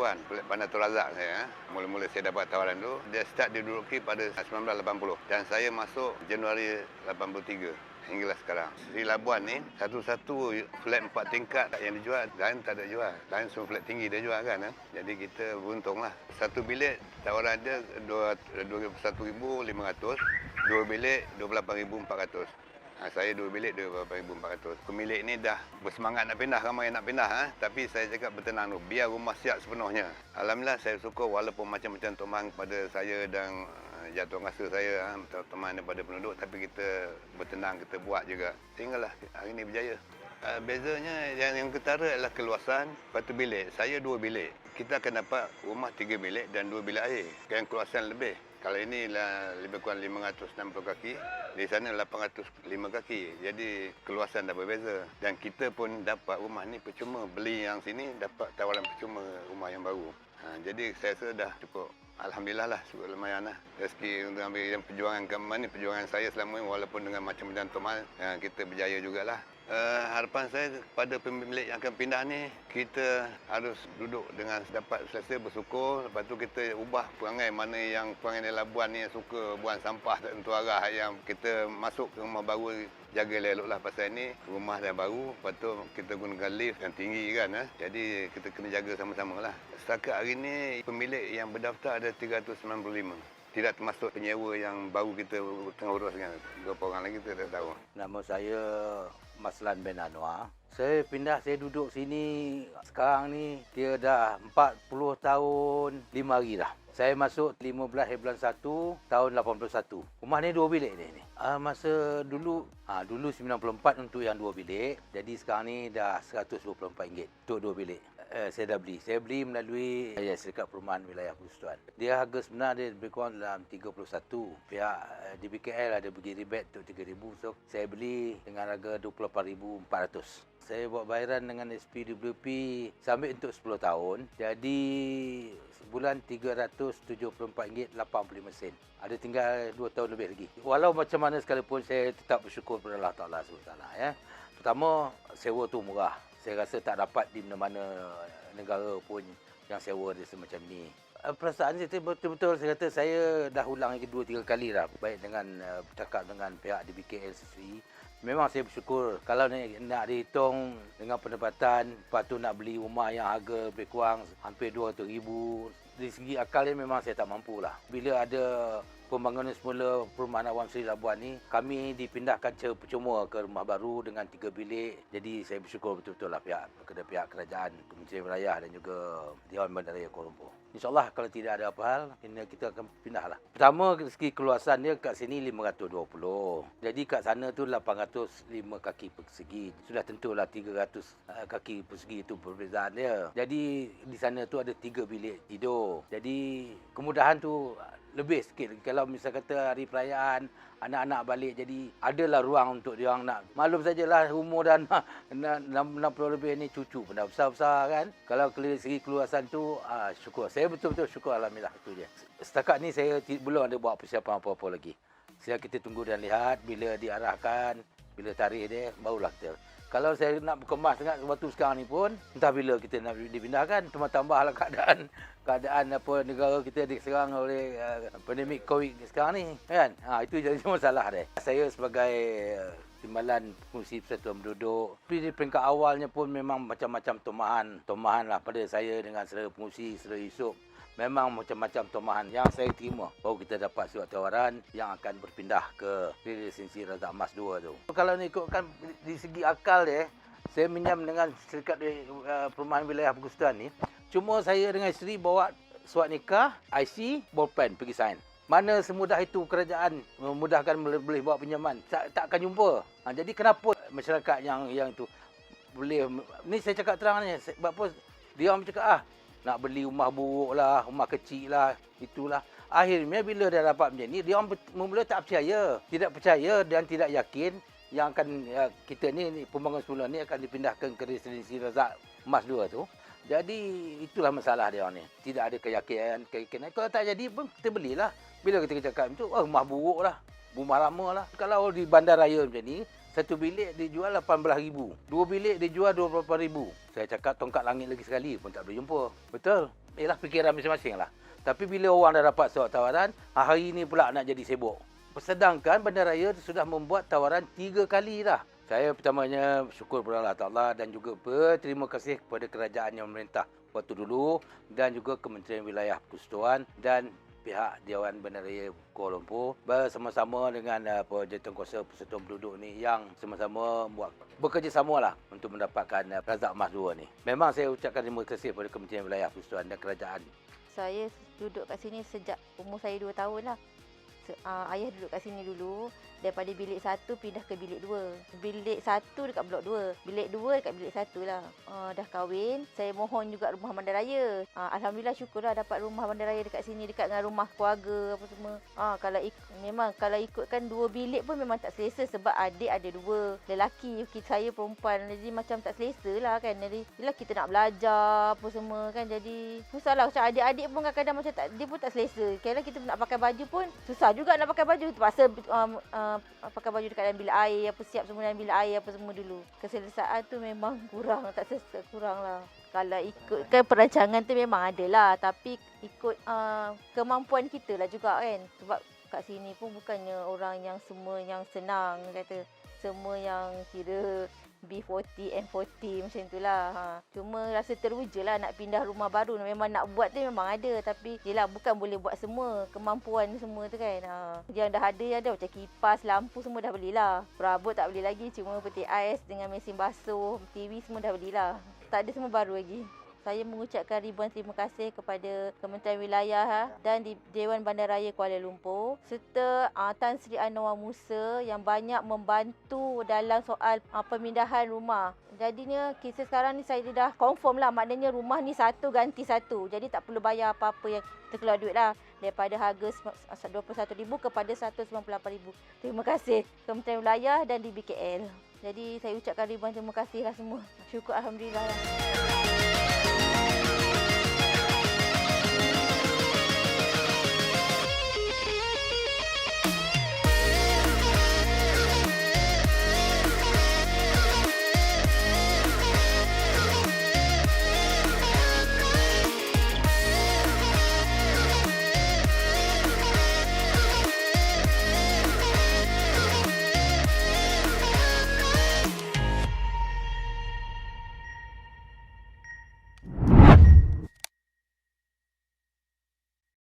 Labuan, Kulit Bandar Tun Razak saya. Mula-mula saya dapat tawaran tu, dia start diduduki pada 1980 dan saya masuk Januari 83 hinggalah sekarang. Di Labuan ni, satu-satu flat 4 tingkat yang dijual, lain tak ada jual. Lain semua flat tinggi dia jual kan. Jadi kita beruntunglah. Satu bilik tawaran dia 21,500, dua bilik 28,400. Saya dua bilik 28,400. Pemilik ni dah bersemangat nak pindah, ramai yang nak pindah. Tapi saya cakap bertenang dulu, biar rumah siap sepenuhnya. Alhamdulillah saya syukur walaupun macam-macam tombang kepada saya dan jatuh rasa saya, teman daripada penduduk, tapi kita bertenang, kita buat juga. Sehinggalah hari ini berjaya. Bezanya yang ketara adalah keluasan, lepas tu bilik. Saya dua bilik. Kita akan dapat rumah 3 bilik dan 2 bilik air. Yang keluasan lebih. Kalau ini lebih kurang 560 kaki, di sana 805 kaki. Jadi keluasan dah berbeza. Dan kita pun dapat rumah ni percuma. Beli yang sini dapat tawaran percuma rumah yang baru. Jadi saya rasa dah cukup. Alhamdulillah lah, cukup lumayan lah. Rezeki untuk ambil yang perjuangan kami ni, perjuangan saya selama ini walaupun dengan macam-macam tomal, kita berjaya jugalah. Harapan saya kepada pemilik yang akan pindah ni, kita harus duduk dengan dapat selesa, bersyukur. Lepas tu kita ubah perangai mana yang perangai di Labuan ni yang suka buang sampah tak tentu arah, yang kita masuk ke rumah baru, jaga elok-eloklah pasal ni rumah dah baru. Lepas tu kita gunakan lift yang tinggi kan. Jadi kita kena jaga sama-sama lah. Setakat hari ni pemilik yang berdaftar ada 395. Tidak termasuk penyewa yang baru kita tengah urus kan. Berapa orang lagi kita tak tahu. Nama saya Maslan bin Anwar. Saya pindah, saya duduk sini sekarang ni dia dah 40 tahun 5 hari dah. Saya masuk 15 bulan 1 tahun 81. Rumah ni 2 bilik ni. Masa dulu, dulu 94 untuk yang 2 bilik. Jadi sekarang ni dah RM124 untuk 2 bilik. Saya dah beli. Saya beli melalui Syarikat Perumahan Wilayah Persekutuan. Dia harga sebenar dia lebih kurang dalam 31. Pihak DBKL ada bagi rebate untuk 3,000. So saya beli dengan harga 28,400. Saya buat bayaran dengan SPWP sambil untuk 10 tahun. Jadi sebulan RM374.85. Ada tinggal 2 tahun lebih lagi. Walau macam mana sekalipun saya tetap bersyukur kepada Allah Ta'ala SWT. Pertama, sewa tu murah. Saya rasa tak dapat di mana-mana negara pun yang sewa dia semacam ni. Perasaan saya betul-betul saya kata saya dah ulang lagi 2-3 kali dah. Baik dengan bercakap dengan pihak DBKL sendiri. Memang saya bersyukur kalau nak dihitung dengan pendapatan, lepas tu nak beli rumah yang harga lebih kurang hampir 200,000. Dari segi akal ni memang saya tak mampu lah. Bila ada pembangunan semula perumahan Awam Seri Labuan ni, kami dipindahkan percuma ke rumah baru dengan 3 bilik. Jadi saya bersyukur betul-betul lah pihak kerajaan, Kementerian Wilayah dan juga Dewan Bandaraya Kuala Lumpur. InsyaAllah kalau tidak ada apa hal, kita akan pindah lah. Pertama, segi keluasan dia kat sini 520. Jadi kat sana tu 805 kaki persegi. Sudah tentulah 300 kaki persegi itu perbezaan dia. Jadi di sana tu ada 3 bilik tidur. Jadi kemudahan tu lebih sikit. Kalau misal kata hari perayaan, anak-anak balik, jadi adalah ruang untuk dia orang nak. Maklum sajalah umur dah 60 lebih ni, cucu pun dah besar-besar kan. Kalau dari segi keluasan tu, syukur. Saya betul-betul syukur, alhamdulillah, itu je. Setakat ni saya belum ada buat persiapan apa-apa lagi. Kita tunggu dan lihat bila diarahkan, bila tarikh dia, barulah kita. Kalau saya nak berkemas dengan waktu sekarang ni pun, entah bila kita nak dipindahkan, tambahlah keadaan apa negara kita diserang oleh pandemik COVID sekarang ni, kan? Itu jadi masalah dia. Saya sebagai Timbalan Pengurusi Persatuan Penduduk, di peringkat awalnya pun memang macam-macam tomahan lah pada saya dengan saudara pengurusi, saudara Yusof. Memang macam-macam tomahan yang saya terima. Baru kita dapat surat tawaran yang akan berpindah ke Residensi Razak Mas 2 tu. Kalau ikutkan di segi akal dia, saya minjam dengan Syarikat Perumahan Wilayah Persekutuan ni. Cuma saya dengan isteri bawa surat nikah, IC, bolpen pergi sign. Mana semudah itu kerajaan memudahkan boleh bawa pinjaman. Tak akan jumpa. Jadi kenapa masyarakat yang itu boleh, ni saya cakap terang ni, sebab apa dia orang cakap nak beli rumah buruk lah, rumah kecil lah, itulah. Akhirnya bila dia dapat macam ni, dia orang mula tak percaya. Tidak percaya dan tidak yakin yang akan kita ni pembangunan semula ni akan dipindahkan ke Residensi Razak Mas 2 tu. Jadi itulah masalah dia orang ni. Tidak ada keyakinan. Kalau tak jadi pun kita belilah. Bila kita cakap itu, rumah buruk lah, rumah lama lah. Kalau di bandaraya macam ni, satu bilik dijual 18,000. 2 bilik dijual 28,000. Saya cakap tongkat langit lagi sekali pun tak boleh jumpa. Betul. ialah fikiran masing-masing lah. Tapi bila orang dah dapat surat tawaran, hari ini pula nak jadi sibuk. Sedangkan Bandaraya sudah membuat tawaran 3 kali dah. Saya pertamanya bersyukur kepada Allah Ta'ala dan juga berterima kasih kepada kerajaan yang memerintah waktu dulu dan juga Kementerian Wilayah Persekutuan dan pihak Dewan Bandaraya Kuala Lumpur bersama-sama dengan Jawatankuasa Persatuan Penduduk ni yang sama-sama bekerjasama lah untuk mendapatkan Razak Emas 2 ni. Memang saya ucapkan terima kasih kepada Kementerian Wilayah Persekutuan dan kerajaan. Saya duduk kat sini sejak umur saya 2 tahun lah. Ayah duduk kat sini dulu. Daripada bilik 1 pindah ke bilik 2. Bilik 1 dekat blok 2. Bilik 2 dekat bilik 1 lah. Dah kahwin. Saya mohon juga rumah bandaraya. Alhamdulillah syukurlah dapat rumah bandaraya dekat sini. Dekat dengan rumah keluarga apa semua. Memang kalau ikutkan 2 bilik pun memang tak selesa. Sebab adik ada 2. Lelaki, saya perempuan. Jadi macam tak selesa lah kan. Jadi yelah kita nak belajar apa semua kan. Jadi susah lah. Macam adik-adik pun kadang-kadang macam dia pun tak selesa. Kadang kita nak pakai baju pun susah juga nak pakai baju. Terpaksa pakai baju dekat dalam bilik air, apa siap semua dalam bilik air apa semua dulu. Keselesaan tu memang kurang, tak selesa, kurang lah. Kalau ikutkan perancangan tu memang ada lah, tapi ikut kemampuan kita lah juga kan. Sebab kat sini pun bukannya orang yang semua yang senang kata. Semua yang kira B40, M40 macam tu lah. Cuma rasa teruja lah nak pindah rumah baru. Memang nak buat tu memang ada. Tapi yelah bukan boleh buat semua. Kemampuan semua tu kan. Yang dah ada macam kipas, lampu semua dah belilah. Perabot tak beli lagi. Cuma peti ais dengan mesin basuh, TV semua dah belilah. Tak ada semua baru lagi. Saya mengucapkan ribuan terima kasih kepada Kementerian Wilayah dan Dewan Bandaraya Kuala Lumpur serta Tan Sri Anwar Musa yang banyak membantu dalam soal pemindahan rumah. Jadinya kisah sekarang ni saya dah confirm lah, maknanya rumah ni satu ganti satu. Jadi tak perlu bayar apa-apa yang kita keluar duit lah. Daripada harga RM21,000 kepada RM198,000. Terima kasih Kementerian Wilayah dan DBKL. Jadi saya ucapkan ribuan terima kasih lah semua. Syukur Alhamdulillah lah.